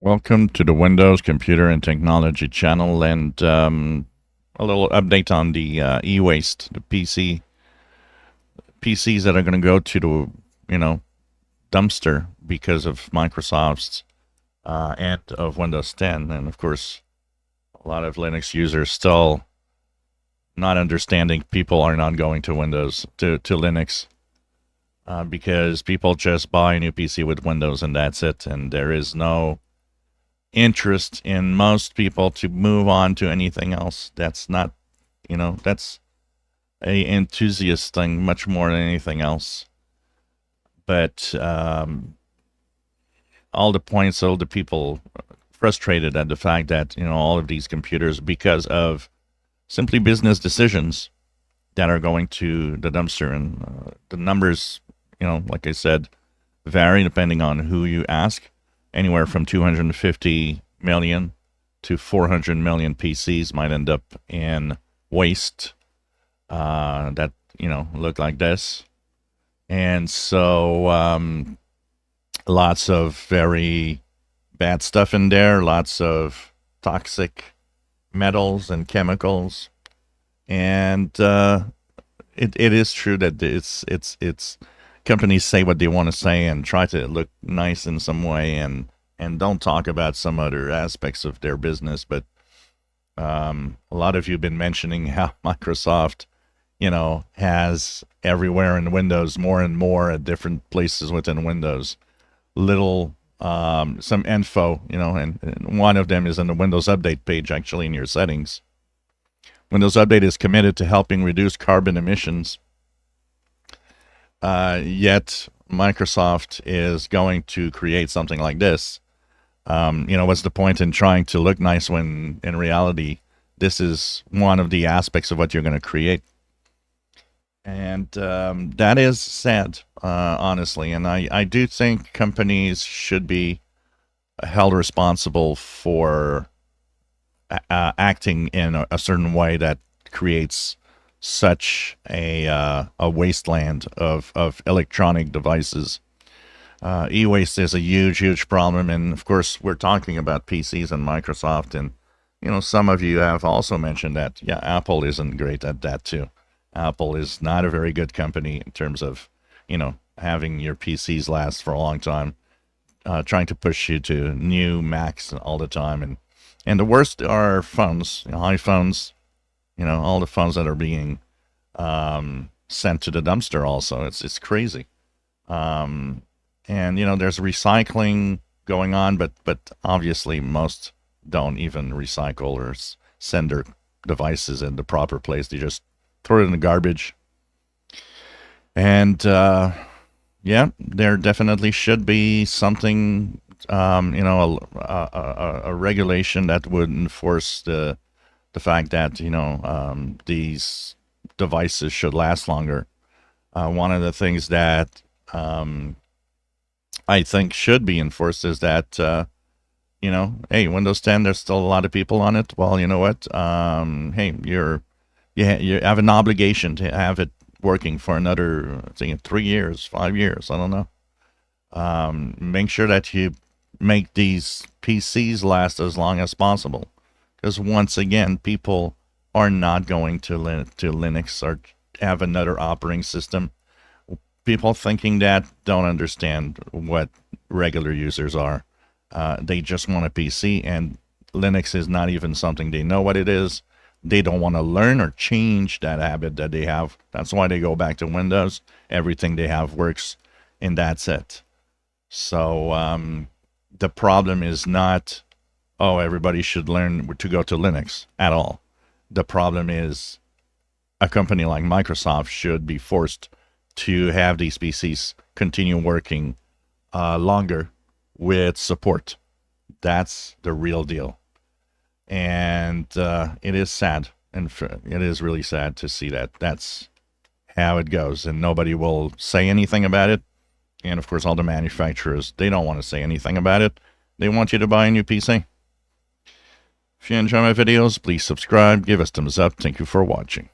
Welcome to the Windows Computer and Technology channel, and a little update on the e-waste, the PCs that are going to go to the dumpster because of Microsoft's and of Windows 10, and of course, a lot of Linux users still not understanding. People are not going to Linux because people just buy a new PC with Windows and that's it, and there is no interest in most people to move on to anything else. That's not, that's a enthusiast thing much more than anything else. But all the people frustrated at the fact that, all of these computers, because of simply business decisions, that are going to the dumpster. And the numbers, like I said, vary depending on who you ask. Anywhere from 250 million to 400 million PCs might end up in waste that, look like this. And so lots of very bad stuff in there, lots of toxic metals and chemicals. And it is true that it's companies say what they want to say and try to look nice in some way and don't talk about some other aspects of their business. But a lot of you have been mentioning how Microsoft, has everywhere in Windows, more and more at different places within Windows, some info, and one of them is in the Windows Update page, actually, in your settings. Windows Update is committed to helping reduce carbon emissions. Yet Microsoft is going to create something like this. What's the point in trying to look nice when in reality this is one of the aspects of what you're going to create? And that is sad, honestly. And I do think companies should be held responsible for acting in a certain way that creates such a wasteland of electronic devices. E-waste is a huge problem, and of course we're talking about PCs and Microsoft, and some of you have also mentioned that Apple isn't great at that too. Apple is not a very good company in terms of having your PCs last for a long time, trying to push you to new Macs all the time, and the worst are phones, iPhones. All the phones that are being sent to the dumpster also. It's crazy. And, there's recycling going on, but obviously most don't even recycle or send their devices in the proper place. They just throw it in the garbage. And, there definitely should be something, a regulation that would enforce the fact that these devices should last longer. One of the things that I think should be enforced is that hey, Windows 10, there's still a lot of people on it. Well, you know what? Hey, you have an obligation to have it working for another 3 years, 5 years. I don't know. Make sure that you make these PCs last as long as possible. Because once again, people are not going to Linux or have another operating system. People thinking that don't understand what regular users are. They just want a PC, and Linux is not even something they know what it is. They don't want to learn or change that habit that they have. That's why they go back to Windows. Everything they have works, and that's it. So the problem is not, oh, everybody should learn to go to Linux at all. The problem is a company like Microsoft should be forced to have these PCs continue working longer with support. That's the real deal. And it is sad. And it is really sad to see that. That's how it goes. And nobody will say anything about it. And of course, all the manufacturers, they don't want to say anything about it. They want you to buy a new PC. If you enjoy my videos, please subscribe, give us thumbs up. Thank you for watching.